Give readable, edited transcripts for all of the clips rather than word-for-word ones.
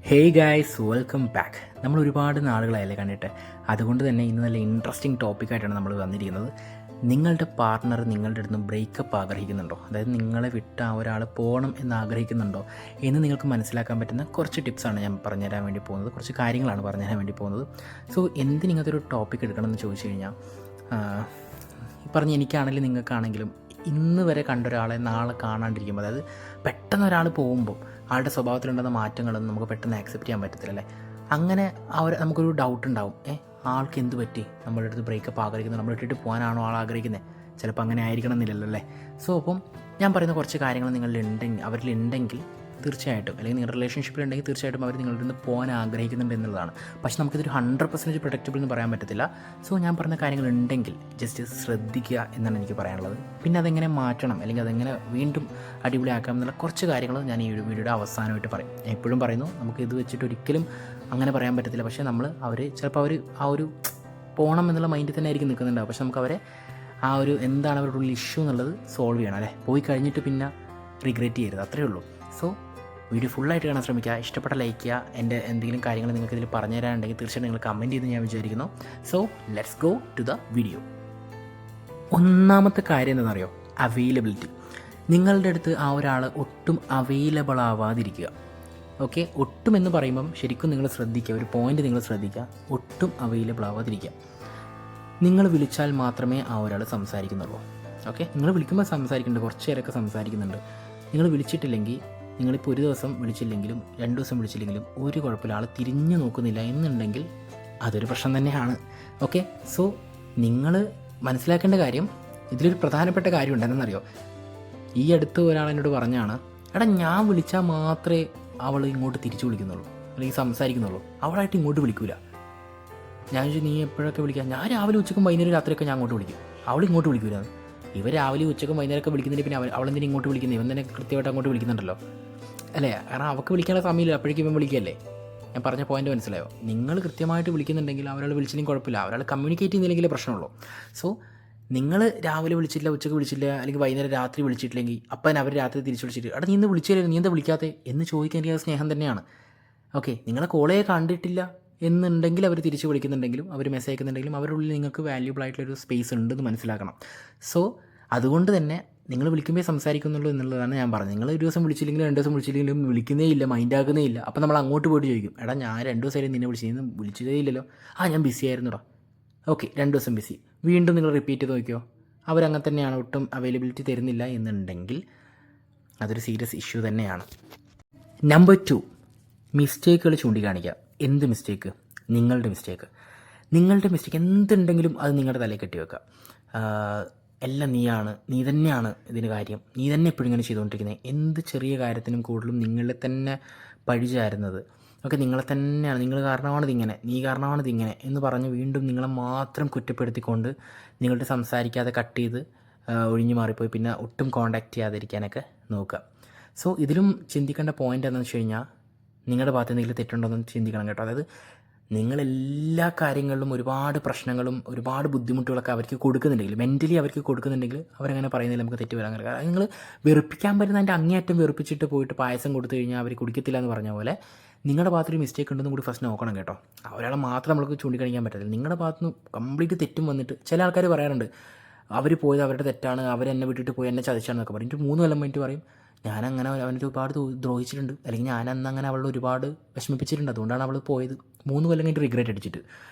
Hey guys, welcome back. നമ്മൾ ഒരുപാട് നാളുകളായല്ലേ കണ്ടിട്ട്. അതുകൊണ്ട് തന്നെ ഇന്ന് നല്ല ഇൻട്രസ്റ്റിംഗ് ടോപ്പിക്കായിട്ടാണ് നമ്മൾ വന്നിരിക്കുന്നത്. നിങ്ങളുടെ പാർട്ട്ണർ നിങ്ങളുടെ അടുത്ത് നിന്ന് ബ്രേക്കപ്പ് ആഗ്രഹിക്കുന്നുണ്ടോ? അതായത് നിങ്ങളെ വിട്ട് ആ ഒരാൾ പോകണം എന്ന് ആഗ്രഹിക്കുന്നുണ്ടോ എന്ന് നിങ്ങൾക്ക് മനസ്സിലാക്കാൻ പറ്റുന്ന കുറച്ച് ടിപ്സാണ് ഞാൻ പറഞ്ഞുതരാൻ വേണ്ടി പോകുന്നത്. കുറച്ച് കാര്യങ്ങളാണ് പറഞ്ഞുതരാൻ വേണ്ടി പോകുന്നത്. സോ എന്തിന് ഇങ്ങനത്തെ ഒരു ടോപ്പിക് എടുക്കണമെന്ന് ചോദിച്ചു കഴിഞ്ഞാൽ, ഈ പറഞ്ഞ എനിക്കാണെങ്കിലും നിങ്ങൾക്കാണെങ്കിലും ഇന്ന് വരെ കണ്ട ഒരാളെ നാളെ കാണാണ്ടിരിക്കുമ്പോൾ, അതായത് പെട്ടെന്ന് ഒരാൾ പോകുമ്പോൾ ആളുടെ സ്വഭാവത്തിലുണ്ടെന്ന മാറ്റങ്ങളൊന്നും നമുക്ക് പെട്ടെന്ന് ആക്സെപ്റ്റ് ചെയ്യാൻ പറ്റത്തില്ല അല്ലേ. അങ്ങനെ നമുക്കൊരു ഡൗട്ട് ഉണ്ടാവും, ആൾക്ക് എന്ത് പറ്റി, നമ്മുടെ അടുത്ത് ബ്രേക്കപ്പ് ആഗ്രഹിക്കുന്നത്, നമ്മൾ ഇട്ടിട്ട് പോകാനാണോ ആൾ ആഗ്രഹിക്കുന്നത്? ചിലപ്പോൾ അങ്ങനെ ആയിരിക്കണം എന്നില്ലല്ലോ അല്ലേ. സോ അപ്പം ഞാൻ പറയുന്ന കുറച്ച് കാര്യങ്ങൾ അവരിലുണ്ടെങ്കിൽ തീർച്ചയായിട്ടും, അല്ലെങ്കിൽ നിങ്ങളുടെ റിലേഷൻഷിപ്പിലുണ്ടെങ്കിൽ തീർച്ചയായിട്ടും അവർ നിങ്ങളുടെ നിന്ന് പോകാൻ ആഗ്രഹിക്കുന്നുണ്ട് എന്നുള്ളതാണ്. പക്ഷെ നമുക്കിതൊരു 100% പ്രൊഡക്റ്റബിൾ എന്ന് പറയാൻ പറ്റത്തില്ല. സോ ഞാൻ പറഞ്ഞ കാര്യങ്ങളുണ്ടെങ്കിൽ ജസ്റ്റ് ശ്രദ്ധിക്കുക എന്നാണ് എനിക്ക് പറയാനുള്ളത്. പിന്നെ അതെങ്ങനെ മാറ്റണം, അല്ലെങ്കിൽ അതെങ്ങനെ വീണ്ടും അടിപൊളിയാക്കാം എന്നുള്ള കുറച്ച് കാര്യങ്ങൾ ഞാൻ ഈ ഒരു വീഡിയോയുടെ അവസാനമായിട്ട് പറയും. ഞാൻ എപ്പോഴും പറയുന്നു, നമുക്ക് ഇത് വെച്ചിട്ട് ഒരിക്കലും അങ്ങനെ പറയാൻ പറ്റത്തില്ല. പക്ഷേ ചിലപ്പോൾ അവർ ആ ഒരു പോകണം എന്നുള്ള മൈൻഡിൽ തന്നെ ആയിരിക്കും നിൽക്കുന്നുണ്ടാവും. പക്ഷെ നമുക്ക് അവരെ ആ ഒരു എന്താണ് അവരുടെ ഉള്ളിൽ ഇഷ്യൂ എന്നുള്ളത് സോൾവ് ചെയ്യണം അല്ലേ. പോയി കഴിഞ്ഞിട്ട് പിന്നെ റിഗ്രറ്റ് ചെയ്യരുത്, അത്രയേ ഉള്ളൂ. സോ വീഡിയോ ഫുള്ളായിട്ട് കാണാൻ ശ്രമിക്കുക. ഇഷ്ടപ്പെട്ട ലൈക്ക് ചെയ്യുക. എൻ്റെ എന്തെങ്കിലും കാര്യങ്ങൾ നിങ്ങൾക്ക് ഇതിൽ പറഞ്ഞു തരാനുണ്ടെങ്കിൽ തീർച്ചയായിട്ടും നിങ്ങൾ കമൻറ്റ് ചെയ്ത് ഞാൻ വിചാരിക്കുന്നു. So let's go to the video. ഒന്നാമത്തെ കാര്യം എന്താണെന്നറിയോ? അവൈലബിലിറ്റി. നിങ്ങളുടെ അടുത്ത് ആ ഒരാൾ ഒട്ടും അവൈലബിൾ ആവാതിരിക്കുക. ഓക്കെ, ഒട്ടും എന്ന് പറയുമ്പം ശരിക്കും നിങ്ങൾ ശ്രദ്ധിക്കുക, ഒരു പോയിൻ്റ് നിങ്ങൾ ശ്രദ്ധിക്കുക, ഒട്ടും അവൈലബിൾ ആവാതിരിക്കുക. നിങ്ങൾ വിളിച്ചാൽ മാത്രമേ ആ ഒരാൾ സംസാരിക്കുന്നുള്ളൂ. ഓക്കെ, നിങ്ങൾ വിളിക്കുമ്പോൾ സംസാരിക്കുന്നുണ്ട്, കുറച്ച് നേരമൊക്കെ സംസാരിക്കുന്നുണ്ട്. നിങ്ങൾ വിളിച്ചിട്ടില്ലെങ്കിൽ, നിങ്ങളിപ്പോൾ ഒരു ദിവസം വിളിച്ചില്ലെങ്കിലും 2 ദിവസം വിളിച്ചില്ലെങ്കിലും ഒരു കുഴപ്പമില്ല, ആൾ തിരിഞ്ഞു നോക്കുന്നില്ല എന്നുണ്ടെങ്കിൽ അതൊരു പ്രശ്നം തന്നെയാണ്. ഓക്കെ, സോ നിങ്ങൾ മനസ്സിലാക്കേണ്ട കാര്യം, ഇതിലൊരു പ്രധാനപ്പെട്ട കാര്യം ഉണ്ടെന്നറിയോ? ഈ അടുത്ത് ഒരാൾ എന്നോട് പറഞ്ഞാണ്, എടാ ഞാൻ വിളിച്ചാൽ മാത്രമേ അവൾ ഇങ്ങോട്ട് തിരിച്ചു വിളിക്കുന്നുള്ളൂ അല്ലെങ്കിൽ സംസാരിക്കുന്നുള്ളൂ, അവളായിട്ട് ഇങ്ങോട്ട് വിളിക്കൂല. ഞാൻ ചോദിച്ചു, നീ എപ്പോഴൊക്കെ വിളിക്കാം? ഞാൻ രാവിലെ ഉച്ചക്കും വൈകുന്നേരം രാത്രിയൊക്കെ ഞാൻ അങ്ങോട്ട് വിളിക്കും, അവൾ ഇങ്ങോട്ട് വിളിക്കൂല. ഇവർ രാവിലെ ഉച്ചക്കും വൈകുന്നേരമൊക്കെ വിളിക്കുന്നുണ്ട്, പിന്നെ അവളെന്തിനും ഇങ്ങോട്ട് വിളിക്കുന്നത്? ഇവൻ തന്നെ കൃത്യമായിട്ട് അങ്ങോട്ട് വിളിക്കുന്നുണ്ടല്ലോ അല്ലേ. കാരണം അവൾക്ക് വിളിക്കാനുള്ള സമയമില്ല, അപ്പോഴേക്കും ഇവൻ വിളിക്കുകയല്ലേ. ഞാൻ പറഞ്ഞ പോയിന്റ് മനസ്സിലായോ? നിങ്ങൾ കൃത്യമായിട്ട് വിളിക്കുന്നുണ്ടെങ്കിൽ ഒരാൾ വിളിച്ചില്ലെങ്കിൽ കുഴപ്പമില്ല, ഒരാൾ കമ്മ്യൂണിക്കേറ്റ് ചെയ്യുന്നില്ലെങ്കിലേ പ്രശ്നമുള്ളൂ. സോ നിങ്ങൾ രാവിലെ വിളിച്ചില്ല, ഉച്ചക്ക് വിളിച്ചില്ല, അല്ലെങ്കിൽ വൈകുന്നേരം രാത്രി വിളിച്ചിട്ടില്ലെങ്കിൽ അപ്പം അവർ രാത്രി തിരിച്ച് വിളിച്ചിട്ട്, എടാ നീ ഇന്ന് വിളിച്ചില്ല, നീ എന്താ വിളിക്കാത്തേ എന്ന് ചോദിക്കാൻ എനിക്ക് അത് സ്നേഹം തന്നെയാണ്. ഓക്കെ, നിങ്ങളെ കോളേ കണ്ടിട്ടില്ല എന്നുണ്ടെങ്കിൽ അവർ തിരിച്ച് വിളിക്കുന്നുണ്ടെങ്കിലും അവർ മെസ്സേജ് അയക്കുന്നുണ്ടെങ്കിലും അവരുടെ ഉള്ളിൽ നിങ്ങൾക്ക് വാല്യൂബിൾ ആയിട്ടുള്ളൊരു സ്പേസ് ഉണ്ടെന്ന് മനസ്സിലാക്കണം. സോ അതുകൊണ്ട് തന്നെ നിങ്ങൾ വിളിക്കുമ്പോൾ സംസാരിക്കുന്നുള്ളൂ എന്നുള്ളതാണ് ഞാൻ പറഞ്ഞത്. നിങ്ങൾ ഒരു ദിവസം വിളിച്ചില്ലെങ്കിലും 2 ദിവസം വിളിച്ചില്ലെങ്കിലും വിളിക്കുന്നേ ഇല്ല, മൈൻഡാക്കുന്നേ ഇല്ല. അപ്പോൾ നമ്മൾ അങ്ങോട്ട് പോയിട്ട് ചോദിക്കും, എടാ ഞാൻ 2 ദിവസമായാലും നിന്നെ വിളിച്ചിരുന്നു, വിളിച്ചതേ ഇല്ലല്ലോ. ഞാൻ ബിസി ആയിരുന്നുടാ. ഓക്കെ, 2 ദിവസം ബിസി. വീണ്ടും നിങ്ങൾ റിപ്പീറ്റ് ചെയ്ത് നോക്കിയോ, അവരങ്ങനെ തന്നെയാണ്, ഒട്ടും അവൈലബിലിറ്റി തരുന്നില്ല എന്നുണ്ടെങ്കിൽ അതൊരു സീരിയസ് ഇഷ്യൂ തന്നെയാണ്. നമ്പർ 2, മിസ്റ്റേക്കുകൾ ചൂണ്ടിക്കാണിക്കുക. എന്ത് മിസ്റ്റേക്ക്? നിങ്ങളുടെ മിസ്റ്റേക്ക് എന്തുണ്ടെങ്കിലും അത് നിങ്ങളുടെ തലയിൽ കെട്ടി വെക്കുക. എല്ലാം നീ തന്നെയാണ് ഇതിന് കാര്യം, നീ തന്നെ എപ്പോഴും ഇങ്ങനെ ചെയ്തുകൊണ്ടിരിക്കുന്നത്. എന്ത് ചെറിയ കാര്യത്തിനും കൂടുതലും നിങ്ങളെ തന്നെ പഴിചാരുന്നത്. ഓക്കെ, നിങ്ങളെ തന്നെയാണ്, നിങ്ങൾ കാരണമാണിതിങ്ങനെ, നീ കാരണമാണിതിങ്ങനെ എന്ന് പറഞ്ഞ് വീണ്ടും നിങ്ങളെ മാത്രം കുറ്റപ്പെടുത്തിക്കൊണ്ട് നിങ്ങളുടെ സംസാരിക്കാതെ കട്ട് ചെയ്ത് ഒഴിഞ്ഞു മാറിപ്പോയി പിന്നെ ഒട്ടും കോണ്ടാക്റ്റ് ചെയ്യാതിരിക്കാനൊക്കെ നോക്കുക. സോ ഇതിലും ചിന്തിക്കേണ്ട പോയിൻ്റ് എന്താണെന്ന് വെച്ച് കഴിഞ്ഞാൽ, നിങ്ങളുടെ ഭാഗത്ത് എന്തെങ്കിലും തെറ്റുണ്ടോ എന്ന് ചിന്തിക്കണം കേട്ടോ. അതായത് നിങ്ങളെല്ലാ കാര്യങ്ങളിലും ഒരുപാട് പ്രശ്നങ്ങളും ഒരുപാട് ബുദ്ധിമുട്ടുകളൊക്കെ അവർക്ക് കൊടുക്കുന്നുണ്ടെങ്കിൽ, മെൻ്റലി അവർക്ക് കൊടുക്കുന്നുണ്ടെങ്കിൽ അവരങ്ങനെ പറയുന്നതിൽ നമുക്ക് തെറ്റ് വരാൻ കഴിയും. അത് നിങ്ങൾ വെറുപ്പിക്കാൻ പറ്റുന്ന അതിൻ്റെ അങ്ങേയറ്റം വെറുപ്പിച്ചിട്ട് പോയിട്ട് പായസം കൊടുത്തു കഴിഞ്ഞാൽ അവർ കുടിക്കത്തില്ല എന്ന് പറഞ്ഞ പോലെ നിങ്ങളുടെ ഭാഗത്തൊരു മിസ്റ്റേക്ക് ഉണ്ടെന്നും കൂടി ഫസ്റ്റ് നോക്കണം കേട്ടോ. ഒരാളെ മാത്രം നമ്മൾക്ക് ചൂണ്ടിക്കാണിക്കാൻ പറ്റത്തില്ല. നിങ്ങളുടെ ഭാഗത്തുനിന്ന് കംപ്ലീറ്റ് തെറ്റും വന്നിട്ട് ചില ആൾക്കാർ പറയാറുണ്ട്, അവർ പോയത് അവരുടെ തെറ്റാണ്, അവരെന്നെ വിട്ടിട്ട് പോയി എന്നെ ചതിച്ചാണെന്നൊക്കെ പറയും. 3 കൊല്ലം കഴിഞ്ഞിട്ട് പറയും, ഞാനങ്ങനെ അവനെ ഒരുപാട് ദ്രോഹിച്ചിട്ടുണ്ട്, അല്ലെങ്കിൽ ഞാനന്ന് അങ്ങനെ അവളെ ഒരുപാട് വിഷമിപ്പിച്ചിട്ടുണ്ട്, അതുകൊണ്ടാണ് അവൾ പോയത്. 3 കൊല്ലം കഴിഞ്ഞിട്ട് റിഗ്രറ്റ് അടിച്ചിട്ട്.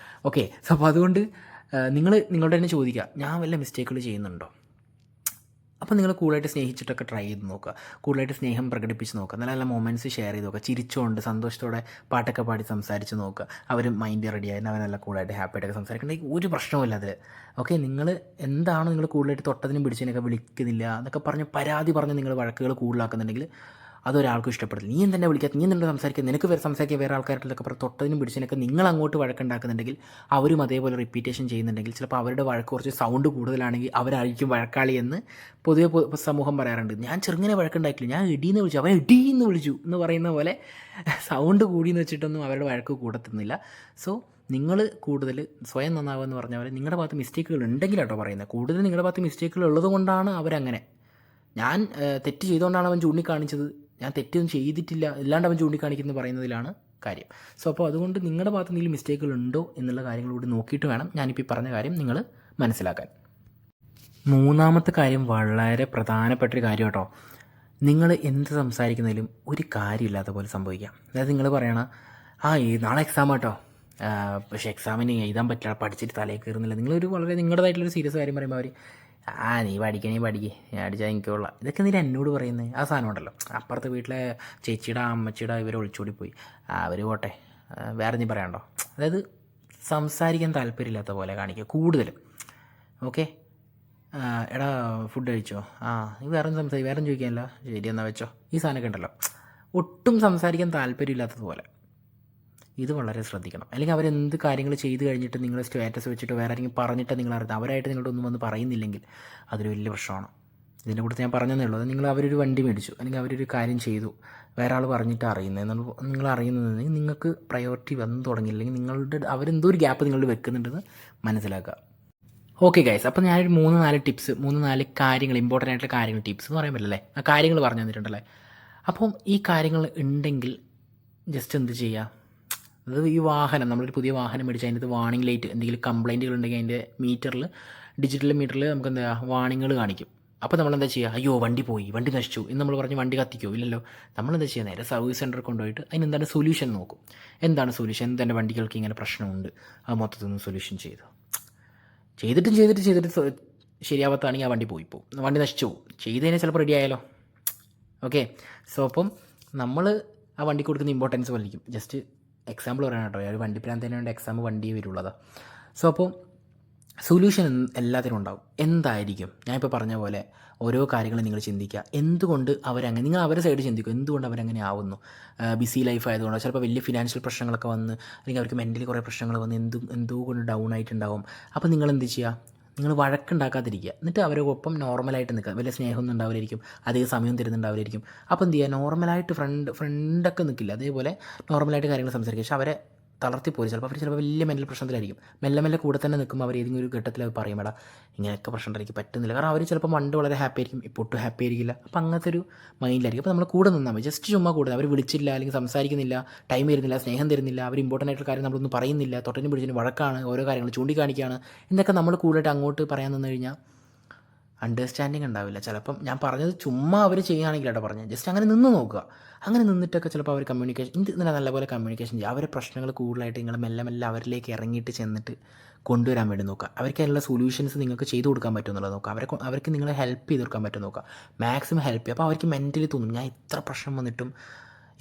ഓക്കെ, സോ അപ്പോൾ അതുകൊണ്ട് നിങ്ങളുടെ തന്നെ ചോദിക്കുക, ഞാൻ വല്ല മിസ്റ്റേക്കുകൾ ചെയ്യുന്നുണ്ടോ? അപ്പോൾ നിങ്ങൾ കൂടുതലായിട്ട് സ്നേഹിച്ചിട്ടൊക്കെ ട്രൈ ചെയ്ത് നോക്കുക, കൂടുതലായിട്ട് സ്നേഹം പ്രകടിപ്പിച്ച് നോക്കുക, നല്ല നല്ല മൊമെൻറ്റ്സ് ഷെയർ ചെയ്ത് നോക്കുക, ചിരിച്ചുകൊണ്ട് സന്തോഷത്തോടെ പാട്ടൊക്കെ പാടി സംസാരിച്ച് നോക്കുക. അവർ മൈൻഡ് റെഡിയായി അവർ നല്ല കൂളായിട്ട് ഹാപ്പിയായിട്ടൊക്കെ സംസാരിക്കണമെങ്കിൽ ഒരു പ്രശ്നവുമില്ല അതിൽ. ഓക്കെ, നിങ്ങൾ എന്താണ് നിങ്ങൾ കൂടുതലായിട്ട് തൊട്ടതിനും പിടിച്ചതിനൊക്കെ വിളിക്കുന്നില്ല എന്നൊക്കെ പറഞ്ഞ് പരാതി പറഞ്ഞ് നിങ്ങൾ വഴക്കുകൾ കൂടുതലാക്കുന്നുണ്ടെങ്കിൽ അതൊരാൾക്കും ഇഷ്ടപ്പെടില്ല. നീ എന്തെന്നെ വിളിക്കാത്ത, നീ എന്തെങ്കിലും സംസാരിക്കുക, നിനക്ക് സംസാരിക്കുക വേറെ ആൾക്കാരായിട്ടൊക്കെ പറഞ്ഞ് തൊട്ടതിനും പിടിച്ചതിനൊക്കെ നിങ്ങൾ അങ്ങോട്ട് വഴക്കുണ്ടാക്കുന്നുണ്ടെങ്കിൽ അവരും അതേപോലെ റിപ്പീറ്റേഷൻ ചെയ്യുന്നുണ്ടെങ്കിൽ ചിലപ്പോൾ അവരുടെ വഴക്ക് കുറച്ച് സൗണ്ട് കൂടുതലാണെങ്കിൽ അവരായിരിക്കും വഴക്കാളി എന്ന് പൊതുവെ സമൂഹം പറയാറുണ്ട്. ഞാൻ ചെറുങ്ങനെ വഴക്കുണ്ടാക്കില്ല, ഞാൻ ഇടീന്ന് വിളിച്ചു, അവൻ ഇടീന്ന് വിളിച്ചു എന്ന് പറയുന്ന പോലെ സൗണ്ട് കൂടിയെന്ന് വെച്ചിട്ടൊന്നും അവരുടെ വഴക്ക് കൂടത്തുന്നില്ല. സോ നിങ്ങൾ കൂടുതൽ സ്വയം നന്നാവുക എന്ന് പറഞ്ഞ പോലെ നിങ്ങളുടെ ഭാഗത്ത് മിസ്റ്റേക്കുകൾ ഉണ്ടെങ്കിൽ കേട്ടോ പറയുന്നത്. കൂടുതൽ നിങ്ങളുടെ ഭാഗത്ത് മിസ്റ്റേക്കുകൾ ഉള്ളത് കൊണ്ടാണ് അവരങ്ങനെ. ഞാൻ തെറ്റ് ചെയ്തുകൊണ്ടാണ് അവൻ ചൂണ്ടിക്കാണിച്ചത്, ഞാൻ തെറ്റൊന്നും ചെയ്തിട്ടില്ല, അല്ലാണ്ട് അവൻ ചൂണ്ടിക്കാണിക്കുന്നത് പറയുന്നതിലാണ് കാര്യം. സോ അപ്പോൾ അതുകൊണ്ട് നിങ്ങളുടെ ഭാഗത്ത് എന്തെങ്കിലും മിസ്റ്റേക്കുകൾ ഉണ്ടോ എന്നുള്ള കാര്യങ്ങൾ കൂടി നോക്കിയിട്ട് വേണം ഞാനിപ്പോൾ ഈ പറഞ്ഞ കാര്യം നിങ്ങൾ മനസ്സിലാക്കാൻ. മൂന്നാമത്തെ കാര്യം വളരെ പ്രധാനപ്പെട്ടൊരു കാര്യം കേട്ടോ. നിങ്ങൾ എന്ത് സംസാരിക്കുന്നതിലും ഒരു കാര്യമില്ലാത്ത പോലെ സംഭവിക്കാം. അതായത് നിങ്ങൾ പറയണം, നാളെ എക്സാം കേട്ടോ, പക്ഷേ എക്സാമിന് എഴുതാൻ പറ്റില്ല, പഠിച്ചിട്ട് തലയിൽ കയറുന്നില്ല. നിങ്ങളൊരു വളരെ നിങ്ങളുടേതായിട്ടുള്ളൊരു സീരിയസ് കാര്യം പറയുമ്പോൾ അവർ നീ പഠിക്കണേ ഞാൻ അടിച്ചാൽ എനിക്കുള്ള ഇതൊക്കെ എന്തിനാ എന്നോട് പറയുന്നത്? ആ സാധനം ഉണ്ടല്ലോ. അപ്പുറത്തെ വീട്ടിലെ ചേച്ചിയുടെ അമ്മച്ചിയുടെ ഇവർ ഒളിച്ചോടി പോയി, അവർ പോട്ടെ, വേറെ നീ പറയാണ്ടോ. അതായത് സംസാരിക്കാൻ താല്പര്യമില്ലാത്ത പോലെ കാണിക്കുക കൂടുതലും. ഓക്കെ, എടാ ഫുഡ് കഴിച്ചോ? നീ വേറെ ചോദിക്കാനല്ല, ശരി എന്നാൽ വെച്ചോ. ഈ സാധനമൊക്കെ ഉണ്ടല്ലോ, ഒട്ടും സംസാരിക്കാൻ താല്പര്യമില്ലാത്തതുപോലെ. ഇത് വളരെ ശ്രദ്ധിക്കണം. അല്ലെങ്കിൽ അവരെന്ത് കാര്യങ്ങൾ ചെയ്ത് കഴിഞ്ഞിട്ട് നിങ്ങൾ സ്റ്റാറ്റസ് വെച്ചിട്ടോ വേറെ ആരെങ്കിലും പറഞ്ഞിട്ട് നിങ്ങൾ അറിയാം, അവരായിട്ട് നിങ്ങളുടെ ഒന്നും വന്ന് പറയുന്നില്ലെങ്കിൽ അതൊരു വലിയ പ്രശ്നമാണ്. ഇതിൻ്റെ കൂടെ ഞാൻ പറഞ്ഞതേ ഉള്ളൂ. നിങ്ങൾ അവരൊരു വണ്ടി മേടിച്ചു, അല്ലെങ്കിൽ അവരൊരു കാര്യം ചെയ്തു, വേറെ ആൾ പറഞ്ഞിട്ട് അറിയുന്നത് നിങ്ങൾ അറിയുന്നത് നിങ്ങൾക്ക് പ്രയോറിറ്റി വന്നു തുടങ്ങിയില്ലെങ്കിൽ നിങ്ങളുടെ അവരെന്തോ ഒരു ഗ്യാപ്പ് നിങ്ങളുടെ വെക്കുന്നുണ്ടെന്ന് മനസ്സിലാക്കുക. ഓക്കെ ഗൈസ്, അപ്പോൾ ഞാനൊരു 3-4 ടിപ്സ്, 3-4 കാര്യങ്ങൾ, ഇമ്പോർട്ടൻ്റ് ആയിട്ടുള്ള കാര്യങ്ങൾ, ടിപ്സ് എന്ന് പറയാൻ പറ്റില്ലേ, ആ കാര്യങ്ങൾ പറഞ്ഞു തന്നിട്ടുണ്ടല്ലേ. അപ്പം ഈ കാര്യങ്ങൾ ഉണ്ടെങ്കിൽ ജസ്റ്റ് എന്ത് ചെയ്യുക, അത് ഈ വാഹനം, നമ്മളൊരു പുതിയ വാഹനം മേടിച്ച് അതിൻ്റെ വാണിംഗ് ലൈറ്റ് എന്തെങ്കിലും കംപ്ലൈൻറ്റുകൾ ഉണ്ടെങ്കിൽ അതിൻ്റെ മീറ്ററിൽ, ഡിജിറ്റൽ മീറ്ററിൽ നമുക്ക് എന്താ വാണിങ്ങുകൾ കാണിക്കും. അപ്പോൾ നമ്മളെന്താ ചെയ്യുക, അയ്യോ വണ്ടി പോയി, വണ്ടി നശിച്ചു എന്ന് നമ്മൾ പറഞ്ഞ് വണ്ടി കത്തിക്കോ? ഇല്ലല്ലോ. നമ്മളെന്താ ചെയ്യുക, നേരെ സർവീസ് സെൻറ്ററിൽ കൊണ്ടുപോയിട്ട് അതിനെന്താണ് സൊല്യൂഷൻ നോക്കും. എന്താണ് സൊല്യൂഷൻ, എന്തെൻ്റെ വണ്ടികൾക്ക് ഇങ്ങനെ പ്രശ്നമുണ്ട്, അത് മൊത്തത്തിൽ നിന്ന് സൊല്യൂഷൻ ചെയ്തിട്ട് ശരിയാവാത്താണെങ്കിൽ ആ വണ്ടി പോയി പോകും, വണ്ടി നശിച്ചു പോകും. ചെയ്തതിനെ ചിലപ്പോൾ റെഡി ആയാലോ. ഓക്കെ, സോ അപ്പം നമ്മൾ ആ വണ്ടി കൊടുക്കുന്ന ഇമ്പോർട്ടൻസ് വലിക്കും. ജസ്റ്റ് എക്സാമ്പിൾ പറയാൻ കേട്ടോ, ഒരു വണ്ടി പ്രാന്തേനെ വേണ്ട എക്സാം വണ്ടിയെ വരുള്ളതാണ്. സോ അപ്പോൾ സൊല്യൂഷൻ എല്ലാത്തിനും ഉണ്ടാവും. എന്തായിരിക്കും, ഞാനിപ്പോൾ പറഞ്ഞ പോലെ ഓരോ കാര്യങ്ങളും നിങ്ങൾ ചിന്തിക്കുക. എന്തുകൊണ്ട് അവരങ്ങനെ, നിങ്ങൾ അവരുടെ സൈഡ് ചിന്തിക്കുക, എന്തുകൊണ്ട് അവരങ്ങനെ ആവുന്നു. ബിസി ലൈഫ് ആയതുകൊണ്ടോ, ചിലപ്പോൾ വലിയ ഫിനാൻഷ്യൽ പ്രശ്നങ്ങളൊക്കെ വന്ന്, അല്ലെങ്കിൽ അവർക്ക് മെൻ്റലി കുറേ പ്രശ്നങ്ങൾ വന്ന് എന്തോ കൊണ്ട് ഡൗൺ ആയിട്ടുണ്ടാവും. അപ്പോൾ നിങ്ങൾ എന്ത് ചെയ്യുക, നിങ്ങൾ വഴക്കുണ്ടാക്കാതിരിക്കുക. എന്നിട്ട് അവരുടെ ഒപ്പം നോർമലായിട്ട് നിൽക്കുക. വലിയ സ്നേഹമൊന്നും ഉണ്ടാവില്ലായിരിക്കും, അധികം സമയം തരുന്നുണ്ടാവില്ലായിരിക്കും. അപ്പോൾ എന്ത് ചെയ്യുക, നോർമലായിട്ട് ഫ്രണ്ടൊക്കെ നിൽക്കില്ല, അതേപോലെ നോർമലായിട്ട് കാര്യങ്ങൾ സംസാരിക്കുക. പക്ഷേ അവരെ തളർത്തിപ്പോയി. ചിലപ്പോൾ വലിയ മെൻ്റൽ പ്രശ്നത്തിലായിരിക്കും. മെല്ലെ കൂടെ തന്നെ നിൽക്കുമ്പോൾ അവർ ഏതെങ്കിലും ഒരു ഘട്ടത്തിൽ അവർ പറയും, എടാ ഇങ്ങനെയൊക്കെ പ്രശ്നം എനിക്ക് പറ്റുന്നില്ല. കാരണം അവർ ചിലപ്പോൾ പണ്ട് വളരെ ഹാപ്പി ആയിരിക്കും, ഇപ്പോൾ ഒട്ടും ഹാപ്പി ആയിരിക്കില്ല. അപ്പോൾ അങ്ങനത്തെ ഒരു മൈൻഡിലായിരിക്കും. അപ്പോൾ നമ്മൾ കൂടെ നിന്നാൽ മതി, ജസ്റ്റ് ചുമ്മാ കൂടെ. അവർ വിളിച്ചില്ല, അല്ലെങ്കിൽ സംസാരിക്കുന്നില്ല, ടൈം തരുന്നില്ല, സ്നേഹം തരുന്നില്ല, അവർ ഇമ്പോർട്ടൻ്റ് ആയിട്ടുള്ള കാര്യം നമ്മളൊന്നും പറയുന്നില്ല, തൊട്ടനും പിടിച്ചതിന് വഴക്കാണ്, ഓരോ കാര്യങ്ങൾ ചൂണ്ടിക്കാണിക്കുകയാണ്, എന്നൊക്കെ നമ്മൾ കൂടുതലായിട്ട് അങ്ങോട്ട് പറയാൻ നിന്ന് കഴിഞ്ഞാൽ അണ്ടർസ്റ്റാൻഡിങ് ഉണ്ടാവില്ല. ചിലപ്പം ഞാൻ പറഞ്ഞത് ചുമ്മാ അവർ ചെയ്യുകയാണെങ്കിൽ കേട്ടോ പറഞ്ഞത്, ജസ്റ്റ് അങ്ങനെ നിന്ന് നോക്കുക. അങ്ങനെ നിന്നിട്ടൊക്കെ ചിലപ്പോൾ അവർ കമ്മ്യൂണിക്കേഷൻ ഇങ്ങനെ നല്ലപോലെ കമ്മ്യൂണിക്കേഷൻ ചെയ്യുക. അവരെ പ്രശ്നങ്ങൾ കൂടുതലായിട്ട് നിങ്ങൾ മെല്ലെ അവരിലേക്ക് ഇറങ്ങിയിട്ട് ചെന്നിട്ട് കൊണ്ടുവരാൻ വേണ്ടി നോക്കുക. അവർക്ക് അതിനുള്ള സൊല്യൂഷൻസ് നിങ്ങൾക്ക് ചെയ്തു കൊടുക്കാൻ പറ്റുമെന്നുള്ളത് നോക്കുക. അവർക്ക് നിങ്ങളെ ഹെൽപ്പ് ചെയ്ത് കൊടുക്കാൻ പറ്റും നോക്കുക. മാക്സിമം ഹെൽപ്പ് ചെയ്യുക. അപ്പോൾ അവർക്ക് മെൻ്റലി തോന്നും, ഞാൻ ഇത്ര പ്രശ്നം വന്നിട്ടും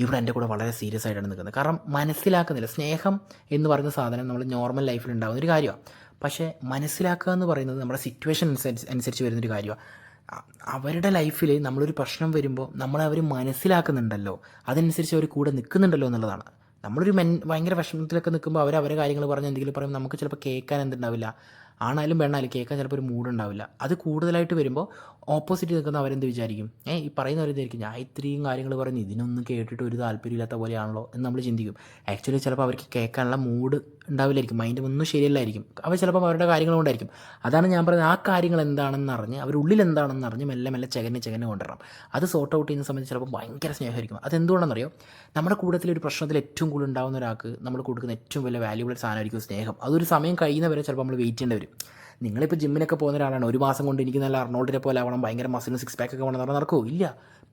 ഇവിടെ എൻ്റെ കൂടെ വളരെ സീരിയസ് ആയിട്ടാണ് നിൽക്കുന്നത്. കാരണം മനസ്സിലാക്കുന്നില്ല. സ്നേഹം എന്ന് പറയുന്ന സാധനം നമ്മൾ നോർമൽ ലൈഫിൽ ഉണ്ടാകുന്നൊരു കാര്യമാണ്. പക്ഷേ മനസ്സിലാക്കുക എന്ന് പറയുന്നത് നമ്മുടെ സിറ്റുവേഷൻ അനുസരിച്ച് വരുന്നൊരു കാര്യമാണ്. അവരുടെ ലൈഫിൽ നമ്മളൊരു പ്രശ്നം വരുമ്പോൾ അവർ മനസ്സിലാക്കുന്നുണ്ടല്ലോ, അതനുസരിച്ച് അവർ കൂടെ നിൽക്കുന്നുണ്ടല്ലോ എന്നുള്ളതാണ്. നമ്മളൊരു ഭയങ്കര വിഷമത്തിലൊക്കെ നിൽക്കുമ്പോൾ അവരെ കാര്യങ്ങൾ പറഞ്ഞ് എന്തെങ്കിലും പറയുമ്പോൾ നമുക്ക് ചിലപ്പോൾ കേൾക്കാൻ എന്തുണ്ടാവില്ല, ആണായാലും പെണ്ണായാലും കേൾക്കാൻ ചിലപ്പോൾ ഒരു മൂഡുണ്ടാവില്ല. അത് കൂടുതലായിട്ട് വരുമ്പോൾ ഓപ്പോസിറ്റ് നിൽക്കുന്ന അവരെന്ത് വിചാരിക്കും, ഈ പറയുന്നവരെന്തായിരിക്കും, ഞാൻ ഇത്രയും കാര്യങ്ങൾ പറയുന്നു, ഇതിനൊന്നും കേട്ടിട്ട് ഒരു താല്പര്യമില്ലാത്ത പോലെയാണല്ലോ എന്ന് നമ്മൾ ചിന്തിക്കും. ആക്ച്വലി ചിലപ്പോൾ അവർക്ക് കേൾക്കാനുള്ള മൂഡ് ഉണ്ടാവില്ലായിരിക്കും, മൈൻഡ് ഒന്നും ശരിയല്ലായിരിക്കും. അവർ ചിലപ്പോൾ അവരുടെ കാര്യങ്ങൾ കൊണ്ടായിരിക്കും. അതാണ് ഞാൻ പറയുന്നത്, ആ കാര്യങ്ങൾ എന്താണെന്ന് അറിഞ്ഞ് അവരുള്ളിൽ എന്താണെന്ന് അറിഞ്ഞ് മെല്ലെ ചെകന്നെ കൊണ്ടുവരണം. അത് സോർട്ട് ഔട്ട് ചെയ്യുന്ന സമയത്ത് ചിലപ്പോൾ ഭയങ്കര സ്നേഹമായിരിക്കും. അതെന്തുകൊണ്ടാണെന്നറിയോ, നമ്മുടെ കൂട്ടത്തിൽ ഒരു പ്രശ്നത്തിൽ ഏറ്റവും കൂടുതൽ ഉണ്ടാകുന്ന ഒരാൾക്ക് നമ്മൾ കൊടുക്കുന്ന ഏറ്റവും വലിയ വാല്യൂബിൾ സാധനമായിരിക്കും സ്നേഹം. അതൊരു സമയം കഴിയുന്നവരെ ചിലപ്പോൾ നമ്മൾ വെയിറ്റ് ചെയ്യേണ്ടി വരും. നിങ്ങളിപ്പോൾ ജിമ്മിനൊക്കെ പോകുന്ന ഒരാളാണ്, ഒരു മാസം കൊണ്ട് എനിക്ക് നല്ല അർണോൾഡിനെ പോലെ ആവണം, ഭയങ്കര മസിലും 6 പാക്കൊക്കെ വേണം എന്ന് നടക്കുമോ? ഇല്ല.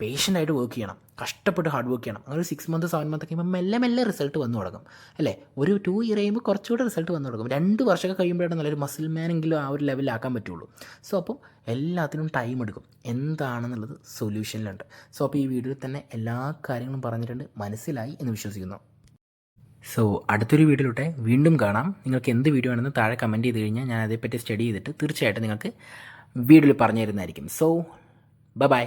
പേഷ്യൻ്റായിട്ട് വർക്ക് ചെയ്യണം, കഷ്ടപ്പെട്ട് ഹാർഡ് വർക്ക് ചെയ്യണം. അങ്ങനെ ഒരു 6 മന്ത് 7 മന്ത് ഒക്കെ കഴിയുമ്പോൾ മെല്ലെ റിസൾട്ട് വന്നു തുടങ്ങും അല്ലേ. ഒരു 2 ഇയർ കഴിയുമ്പോൾ കുറച്ചുകൂടെ റിസൾട്ട് വന്നു തുടങ്ങും. 2 വർഷമൊക്കെ കഴിയുമ്പോഴാണ് നല്ലൊരു മസിൽ മാനെങ്കിലും ആ ഒരു ലെവലിലാക്കാൻ പറ്റുള്ളൂ. സോ അപ്പോൾ എല്ലാത്തിനും ടൈം എടുക്കും. എന്താണെന്നുള്ളത് സൊല്യൂഷനിലുണ്ട്. സോ അപ്പോൾ ഈ വീഡിയോയിൽ തന്നെ എല്ലാ കാര്യങ്ങളും പറഞ്ഞിട്ടുണ്ട്, മനസ്സിലായി എന്ന് വിശ്വസിക്കുന്നു. സോ അടുത്തൊരു വീഡിയോയിലൂടെ വീണ്ടും കാണാം. നിങ്ങൾക്ക് എന്ത് വീഡിയോ ആണെന്ന് താഴെ കമൻറ്റ് ചെയ്ത് കഴിഞ്ഞാൽ ഞാൻ അതേപ്പറ്റി സ്റ്റഡി ചെയ്തിട്ട് തീർച്ചയായിട്ടും നിങ്ങൾക്ക് വീഡിയോയിൽ പറഞ്ഞു തരുന്നതായിരിക്കും. So by.